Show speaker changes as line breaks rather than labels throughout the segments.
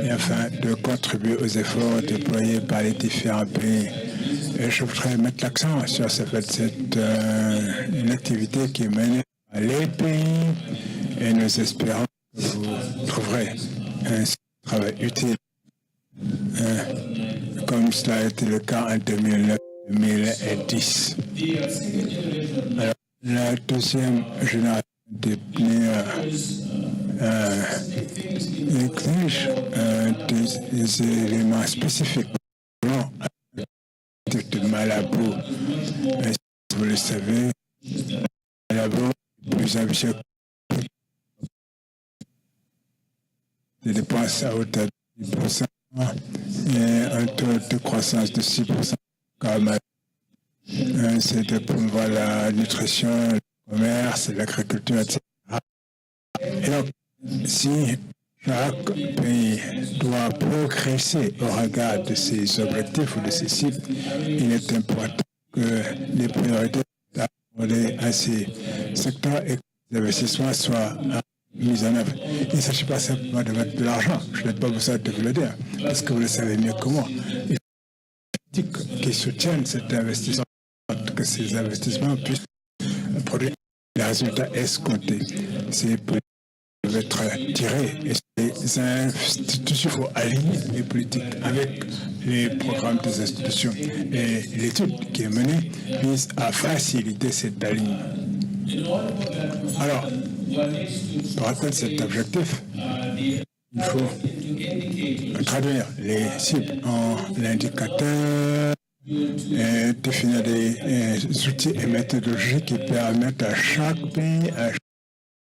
et afin de contribuer aux efforts déployés par les différents pays. Et je voudrais mettre l'accent sur ce fait. C'est une activité qui est menée par les pays et nous espérons que vous trouverez un travail utile comme cela a été le cas en 2009-2010. Alors, la deuxième génération des pneus exige des éléments spécifiques de Malabo. Vous le savez, Malabo est plus ambitieux des dépenses à hauteur de 10% et un taux de croissance de 6%. C'est de promouvoir la nutrition, le commerce, l'agriculture, etc. Et donc, si chaque pays doit progresser au regard de ses objectifs ou de ses cibles, il est important que les priorités accordées à ces secteurs et que les investissements soient mis en œuvre. Il ne s'agit pas simplement de mettre de l'argent. Je n'ai pas besoin de vous le dire, parce que vous le savez mieux que moi. Il faut des politiques qui soutiennent cet investissement, que ces investissements puissent produire les résultats escomptés. Ces politiques doivent être tirées et les institutions, il faut aligner les politiques avec les programmes des institutions. Et l'étude qui est menée vise à faciliter cet alignement. Alors, pour atteindre cet objectif, il faut traduire les cibles en indicateurs et définir des outils et méthodologies qui permettent à chaque pays, à chaque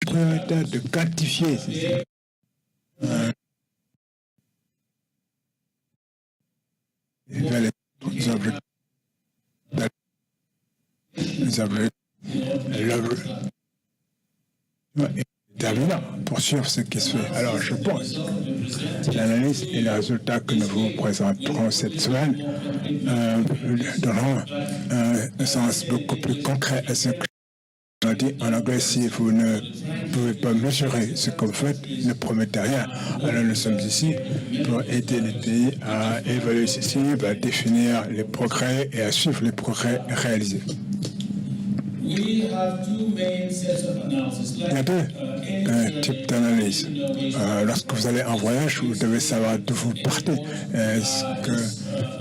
prioritaire de quantifier ces déterminant pour suivre ce qui se fait. Alors, je pense que l'analyse et les résultats que nous vous présenterons cette semaine donneront un sens beaucoup plus concret à ce que on dit en anglais. Si vous ne pouvez pas mesurer ce que vous faites, ne promettez rien. Alors, nous sommes ici pour aider les pays à évaluer ces cibles, à définir les progrès et à suivre les progrès réalisés. Il y a deux types d'analyse. Lorsque vous allez en voyage, vous devez savoir d'où vous partez. Est-ce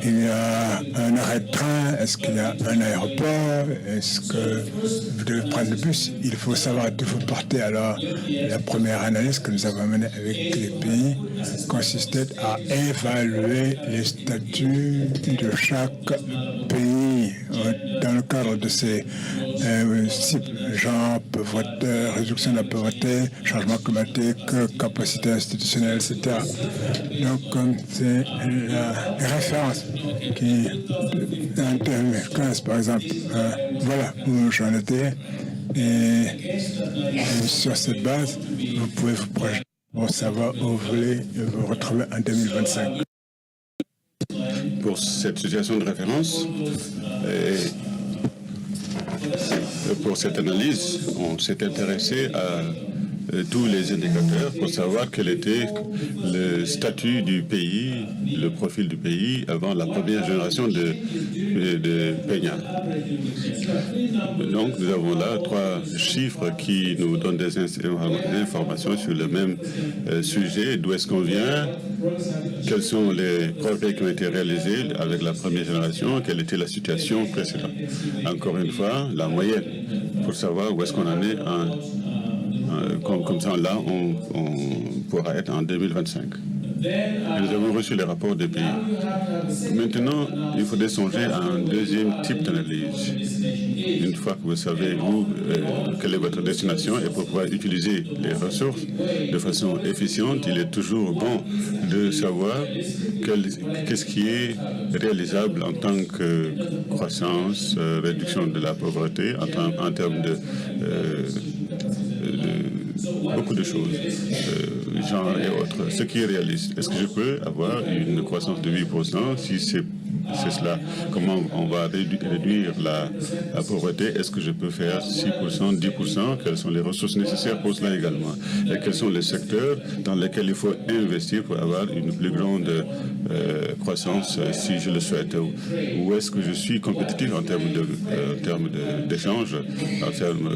qu'il y a un arrêt de train? Est-ce qu'il y a un aéroport? Est-ce que vous devez prendre le bus? Il faut savoir d'où vous partez. Alors, la première analyse que nous avons menée avec les pays consistait à évaluer les statuts de chaque pays dans le cadre de ces genre pauvreté, réduction de la pauvreté, changement climatique, capacité institutionnelle, etc. Donc, c'est la référence qui, en 2015, par exemple, voilà où j'en étais. Et sur cette base, vous pouvez vous projeter pour savoir où vous voulez vous retrouver en 2025.
Pour cette situation de référence, pour cette analyse, on s'est intéressé à tous les indicateurs pour savoir quel était le statut du pays, le profil du pays avant la première génération de Peña. Donc nous avons là trois chiffres qui nous donnent des informations sur le même sujet. D'où est-ce qu'on vient? Quels sont les progrès qui ont été réalisés avec la première génération? Quelle était la situation précédente? Encore une fois, la moyenne pour savoir où est-ce qu'on en est comme ça, là, on pourra être en 2025. Et nous avons reçu les rapports des pays. Maintenant, il faudrait songer à un deuxième type d'analyse. Une fois que vous savez quelle est votre destination et pour pouvoir utiliser les ressources de façon efficiente, il est toujours bon de savoir qu'est-ce qui est réalisable en tant que croissance, réduction de la pauvreté, en termes de beaucoup de choses, genre et autres. Ce qui est réaliste. Est-ce que je peux avoir une croissance de 8% si c'est c'est cela. Comment on va réduire la pauvreté? Est-ce que je peux faire 6%, 10%? Quelles sont les ressources nécessaires pour cela également? Et quels sont les secteurs dans lesquels il faut investir pour avoir une plus grande croissance si je le souhaite? Où est-ce que je suis compétitif en termes d'échanges, en termes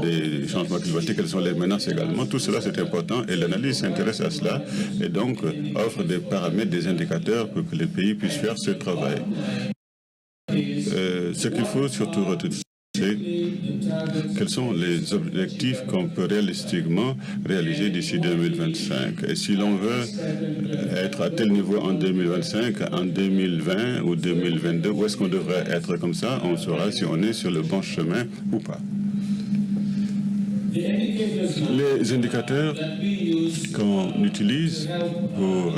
des changements climatiques? Quelles sont les menaces également? Tout cela, c'est important et l'analyse s'intéresse à cela et donc offre des paramètres, des indicateurs pour que les pays puissent faire ce travail. Ce qu'il faut surtout retenir, c'est quels sont les objectifs qu'on peut réalistiquement réaliser d'ici 2025. Et si l'on veut être à tel niveau en 2025, en 2020 ou 2022, où est-ce qu'on devrait être comme ça? On saura si on est sur le bon chemin ou pas. Les indicateurs qu'on utilise pour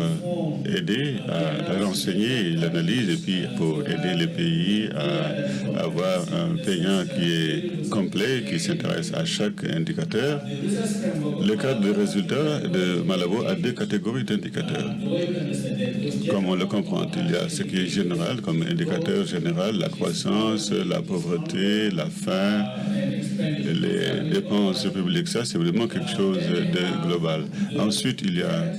aider à renseigner l'analyse et puis pour aider les pays à avoir un payant qui est complet, qui s'intéresse à chaque indicateur. Le cadre de résultats de Malabo a deux catégories d'indicateurs. Comme on le comprend, il y a ce qui est général comme indicateur général, la croissance, la pauvreté, la faim, les dépenses publiques. Ça, c'est vraiment quelque chose de global. Ensuite, il y a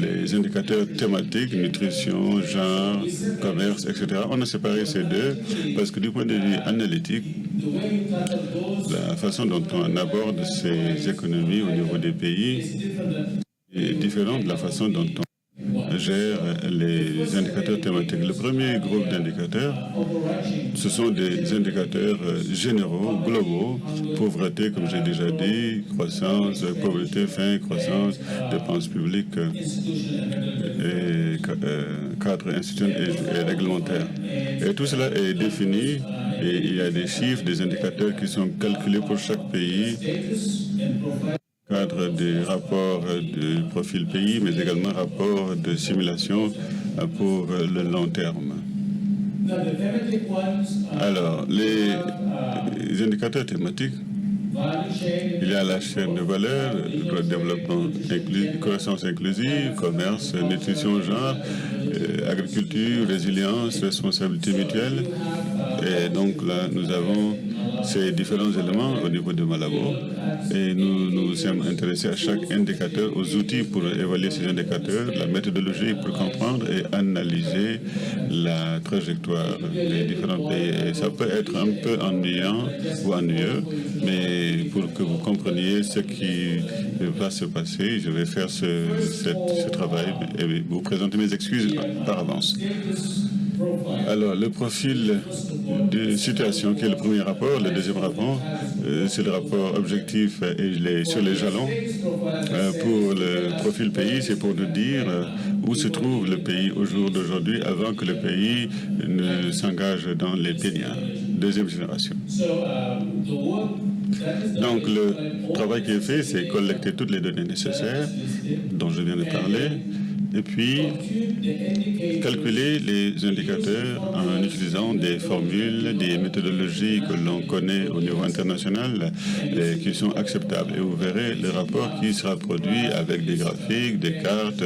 les indicateurs thématiques, nutrition, genre, commerce, etc. On a séparé ces deux parce que du point de vue analytique, la façon dont on aborde ces économies au niveau des pays est différente de la façon dont on gère les indicateurs thématiques. Le premier groupe d'indicateurs, ce sont des indicateurs généraux, globaux, pauvreté, comme j'ai déjà dit, croissance, pauvreté, faim, croissance, dépenses publiques, et cadre institutionnel et réglementaire. Et tout cela est défini et il y a des chiffres, des indicateurs qui sont calculés pour chaque pays, cadre des rapports de profil pays, mais également rapports de simulation pour le long terme. Alors, les indicateurs thématiques, il y a la chaîne de valeur, le développement, croissance inclusive, commerce, nutrition, genre, agriculture, résilience, responsabilité mutuelle. Et donc là, nous avons ces différents éléments au niveau de Malabo et nous sommes intéressés à chaque indicateur, aux outils pour évaluer ces indicateurs, la méthodologie pour comprendre et analyser la trajectoire des différents pays. Et ça peut être un peu ennuyant ou ennuyeux, mais pour que vous compreniez ce qui va se passer, je vais faire ce travail et vous présenter mes excuses par avance. Alors, le profil de situation qui est le premier rapport, le deuxième rapport, c'est le rapport objectif et sur les jalons. Pour le profil pays, c'est pour nous dire où se trouve le pays au jour d'aujourd'hui avant que le pays ne s'engage dans les PNIA, deuxième génération. Donc, le travail qui est fait, c'est collecter toutes les données nécessaires dont je viens de parler, et puis calculer les indicateurs en utilisant des formules, des méthodologies que l'on connaît au niveau international et qui sont acceptables. Et vous verrez le rapport qui sera produit avec des graphiques, des cartes,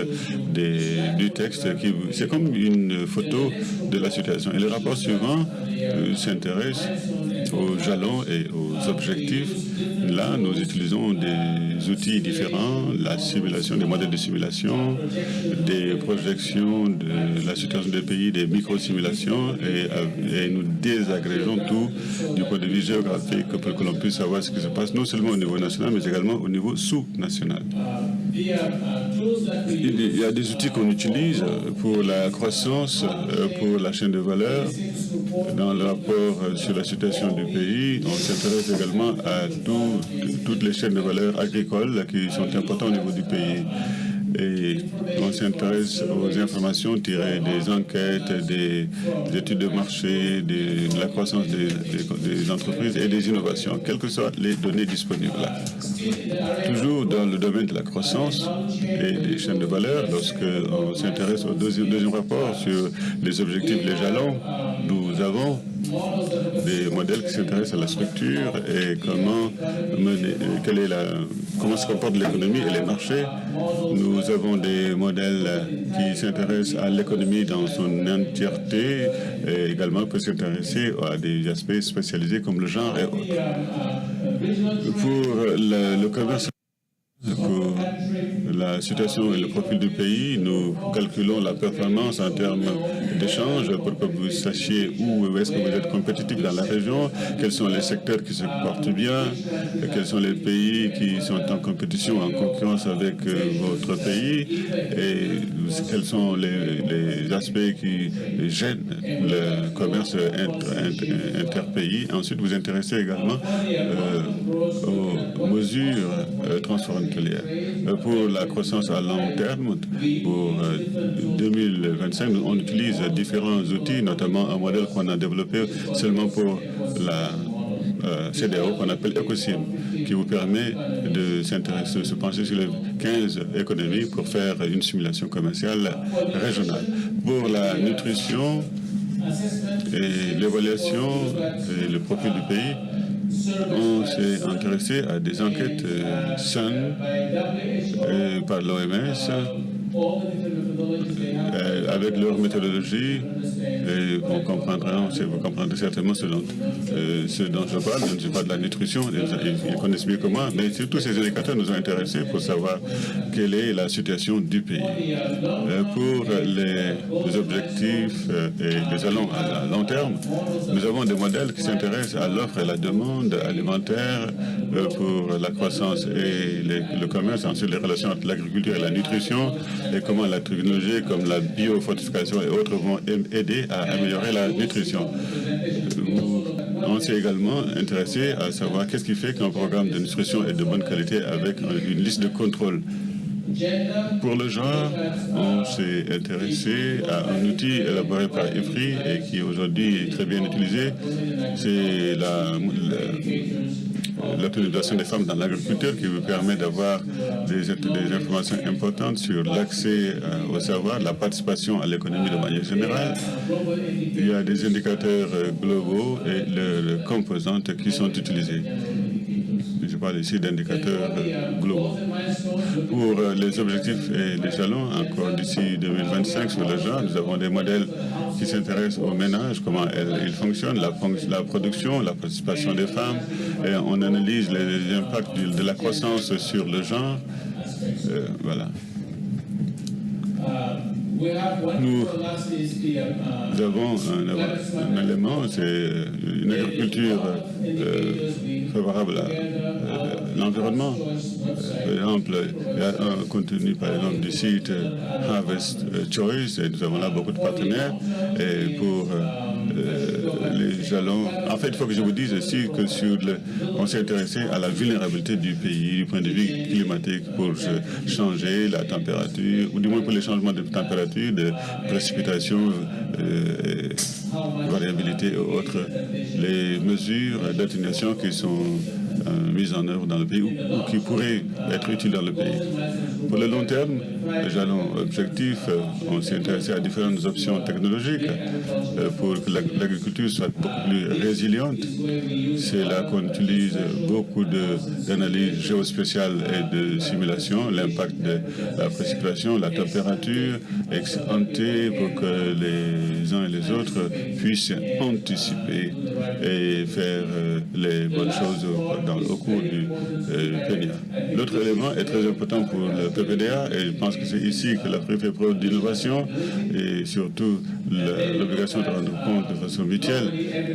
du texte. C'est comme une photo de la situation. Et le rapport suivant s'intéresse aux jalons et aux objectifs. Là, nous utilisons des outils différents, la simulation, des modèles de simulation, des projections de la situation des pays, des micro-simulations, et nous désagrégeons tout du point de vue géographique pour que l'on puisse savoir ce qui se passe, non seulement au niveau national, mais également au niveau sous-national. Il y a des outils qu'on utilise pour la croissance, pour la chaîne de valeur. Dans le rapport sur la situation du pays, on s'intéresse également à toutes les chaînes de valeur agricoles qui sont importantes au niveau du pays. Et on s'intéresse aux informations tirées des enquêtes, des études de marché, de la croissance des entreprises et des innovations, quelles que soient les données disponibles là. Toujours dans le domaine de la croissance et des chaînes de valeur, lorsqu'on s'intéresse au deuxième rapport sur les objectifs, les jalons, nous avons des modèles qui s'intéressent à la structure et comment comment se comporte l'économie et les marchés. Nous avons des modèles qui s'intéressent à l'économie dans son entièreté et également peut s'intéresser à des aspects spécialisés comme le genre et autres. Pour le commerce, pour la situation et le profil du pays, nous calculons la performance en termes d'échanges pour que vous sachiez où est-ce que vous êtes compétitif dans la région, quels sont les secteurs qui se portent bien, quels sont les pays qui sont en compétition, en concurrence avec votre pays, et quels sont les aspects qui gênent le commerce interpays. Ensuite, vous intéressez également aux mesures transfrontalières. Pour la croissance à long terme, pour 2025, on utilise différents outils, notamment un modèle qu'on a développé seulement pour la CEDEAO, qu'on appelle ECOSIM, qui vous permet de se pencher sur les 15 économies pour faire une simulation commerciale régionale. Pour la nutrition et l'évaluation et le profil du pays, on s'est intéressé à des enquêtes SUN par l'OMS avec leur méthodologie. Et vous comprendrez certainement ce dont je parle. Je ne suis pas de la nutrition, ils connaissent mieux que moi, mais tous ces indicateurs nous ont intéressés pour savoir quelle est la situation du pays. Pour les objectifs et les jalons à long terme, nous avons des modèles qui s'intéressent à l'offre et la demande alimentaire pour la croissance et le commerce, ensuite les relations entre l'agriculture et la nutrition, et comment la technologie comme la biofortification et autres vont aider à améliorer la nutrition. On s'est également intéressé à savoir qu'est-ce qui fait qu'un programme de nutrition est de bonne qualité avec une liste de contrôle. Pour le genre, on s'est intéressé à un outil élaboré par IFRI et qui aujourd'hui est très bien utilisé. C'est l'autonomisation des femmes dans l'agriculture qui vous permet d'avoir des informations importantes sur l'accès au savoir, la participation à l'économie de manière générale. Il y a des indicateurs globaux et les composantes qui sont utilisées. Je parle ici d'indicateurs globaux. Pour les objectifs et les jalons, encore d'ici 2025 sur le genre, nous avons des modèles qui s'intéressent aux ménages, comment ils fonctionnent, la production, la participation des femmes, et on analyse les impacts de la croissance sur le genre. Voilà. Nous avons un élément, c'est une agriculture favorable à l'environnement. Par exemple, il y a un contenu, par exemple, du site Harvest Choice, et nous avons là beaucoup de partenaires. Et pour les jalons, en fait, il faut que je vous dise aussi que on s'est intéressé à la vulnérabilité du pays du point de vue climatique pour changer la température, ou du moins pour les changements de température, de précipitations, variabilité et autres, les mesures d'atténuation qui sont mises en œuvre dans le pays ou qui pourraient être utiles dans le pays. Pour le long terme, les jalons objectifs, on s'est intéressé à différentes options technologiques pour que l'agriculture soit beaucoup plus résiliente. C'est là qu'on utilise beaucoup d'analyses géospatiales et de simulation, l'impact de la précipitation, la température, ex ante pour que les uns et les autres puissent anticiper et faire les bonnes choses au cours du PDA. L'autre élément est très important pour le PPDA et je pense que c'est ici que l'Afrique fait preuve d'innovation et surtout l'obligation de rendre compte de façon mutuelle.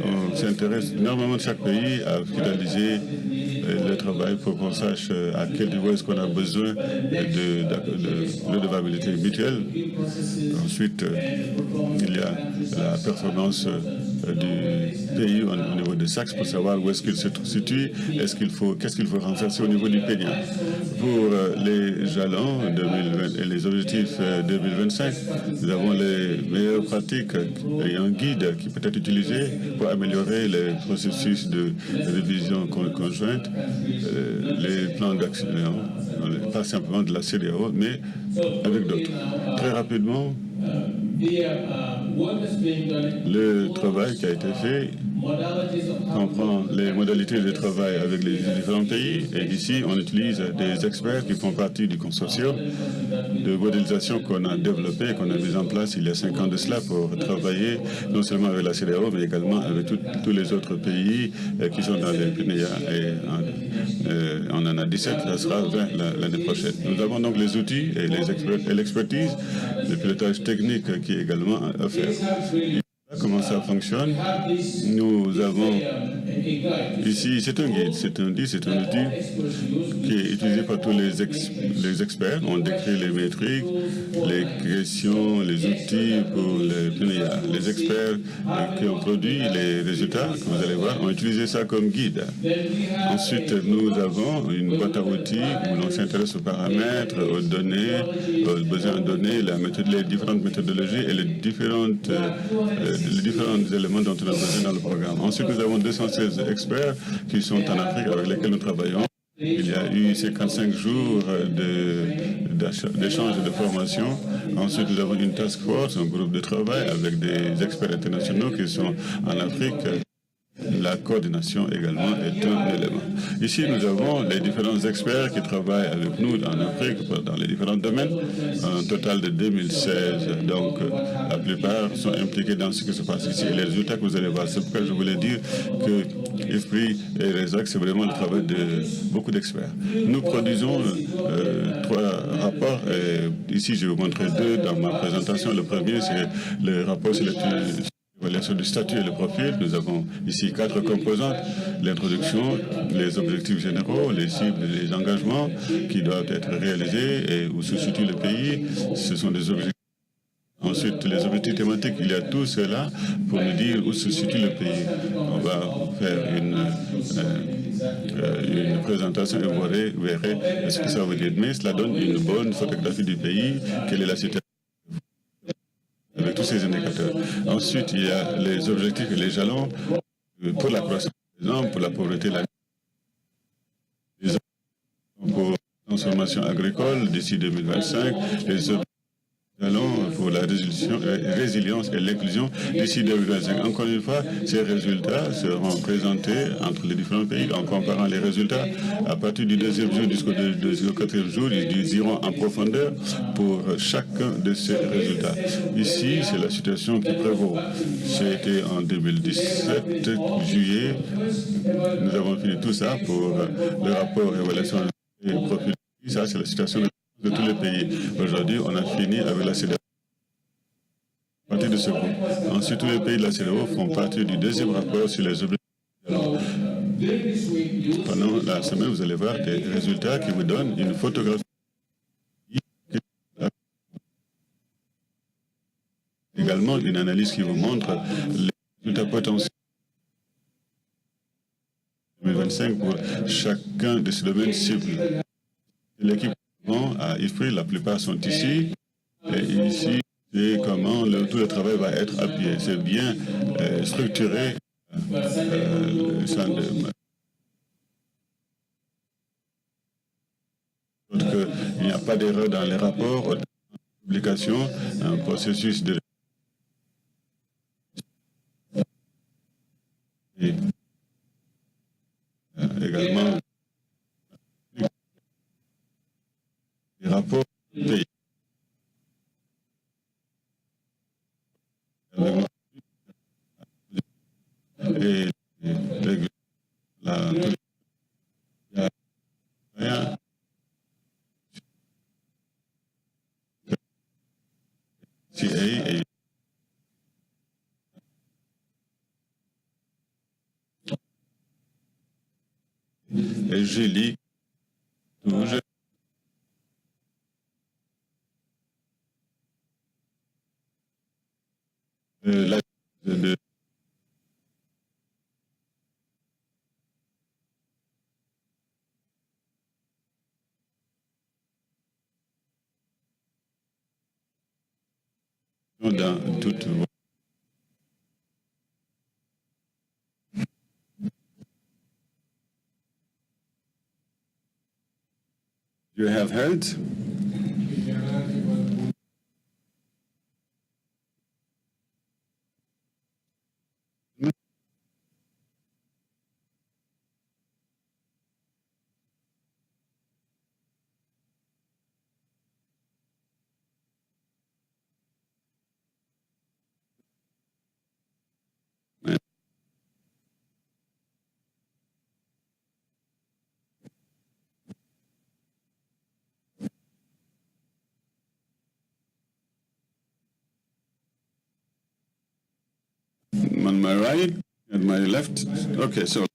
On s'intéresse énormément de chaque pays à finaliser le travail pour qu'on sache à quel niveau est-ce qu'on a besoin de redevabilité mutuelle. Ensuite, il y a la performance du pays au niveau de SACS pour savoir où est-ce qu'il se situe, qu'est-ce qu'il faut renforcer au niveau du PENIA. Pour les jalons 2020 et les objectifs 2025, nous avons les meilleures pratiques et un guide qui peut être utilisé pour améliorer les processus de révision conjointe, les plans d'action, pas simplement de la CEDEAO, mais avec d'autres. Très rapidement, le travail qui a été fait comprend les modalités de travail avec les différents pays. Et ici, on utilise des experts qui font partie du consortium de modélisation qu'on a développé, qu'on a mis en place il y a 5 ans de cela pour travailler non seulement avec la CEDEAO, mais également avec tous les autres pays qui sont dans les PNIA. Et on en a 17, ça sera 20 l'année prochaine. Nous avons donc les outils et l'expertise, le pilotage technique qui est également offert. Comment ça fonctionne? Nous avons ici, c'est un guide, c'est un outil qui est utilisé par tous les experts. On décrit les métriques, les questions, les outils pour les experts qui ont produit les résultats que vous allez voir ont utilisé ça comme guide. Ensuite, nous avons une boîte à outils où l'on s'intéresse aux paramètres, aux données, aux besoins de données, les différentes méthodologies et les différents éléments dont on a besoin dans le programme. Ensuite, nous avons 216 experts qui sont en Afrique avec lesquels nous travaillons. Il y a eu 55 jours d'échange de formation. Ensuite, nous avons une task force, un groupe de travail avec des experts internationaux qui sont en Afrique. La coordination également est un élément. Ici, nous avons les différents experts qui travaillent avec nous en Afrique dans les différents domaines, un total de 2016. Donc, la plupart sont impliqués dans ce qui se passe ici. Et les résultats que vous allez voir, c'est pourquoi je voulais dire que IFPRI et RESAC, c'est vraiment le travail de beaucoup d'experts. Nous produisons 3 rapports. Et ici, je vais vous montrer 2 dans ma présentation. Le premier, c'est le rapport sur l'évaluation du statut et le profil. Nous avons ici 4 composantes: l'introduction, les objectifs généraux, les cibles et les engagements qui doivent être réalisés et où se situe le pays. Ce sont des objectifs. Ensuite, les objectifs thématiques, il y a tout cela pour nous dire où se situe le pays. On va faire une présentation et vous verrez ce que ça veut dire. Mais cela donne une bonne photographie du pays, quelle est la situation avec tous ces indicateurs. Ensuite, il y a les objectifs et les jalons pour la croissance, pour la pauvreté, pour la transformation agricole d'ici 2025, les jalons pour la résilience et l'inclusion d'ici 2025. Encore une fois, ces résultats seront présentés entre les différents pays en comparant les résultats. À partir du 2e jour jusqu'au 4e jour, ils iront en profondeur pour chacun de ces résultats. Ici, c'est la situation qui prévaut. C'était en 2017, juillet. Nous avons fini tout ça pour le rapport évaluation et profil. Ça, c'est la situation de tous les pays. Aujourd'hui, on a fini avec la CEDEAO. À partir de ce groupe. Ensuite, tous les pays de la CEDEAO font partie du 2e rapport sur les objectifs. Pendant la semaine, vous allez voir des résultats qui vous donnent une photographie. Également, une analyse qui vous montre les résultats potentiels 2025 pour chacun de ces domaines cibles. L'équipe à IFPRI, la plupart sont ici. Et ici, c'est comment tout le travail va être appuyé. C'est bien structuré. Il n'y a pas d'erreur dans les rapports, publication, un processus de également les rapports pays. Et et je lis toujours dans toute. You have heard? On my right, and my left. Okay, so.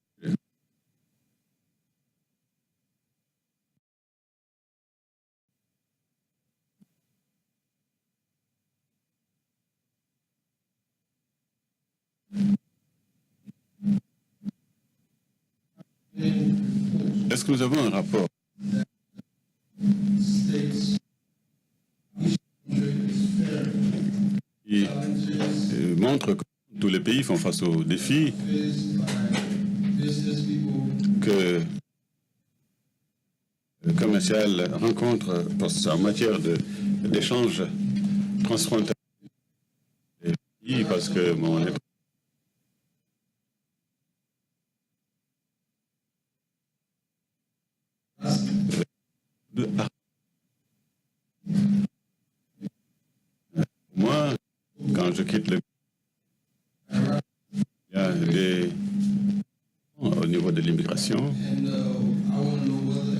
Est-ce que nous avons un rapport qui montre que tous les pays font face aux défis que le commercial rencontre en matière d'échanges transfrontaliers parce que mon moi, quand je quitte le il y a des au niveau de l'immigration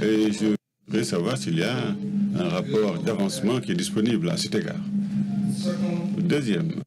et je voudrais savoir s'il y a un rapport d'avancement qui est disponible à cet égard. Deuxième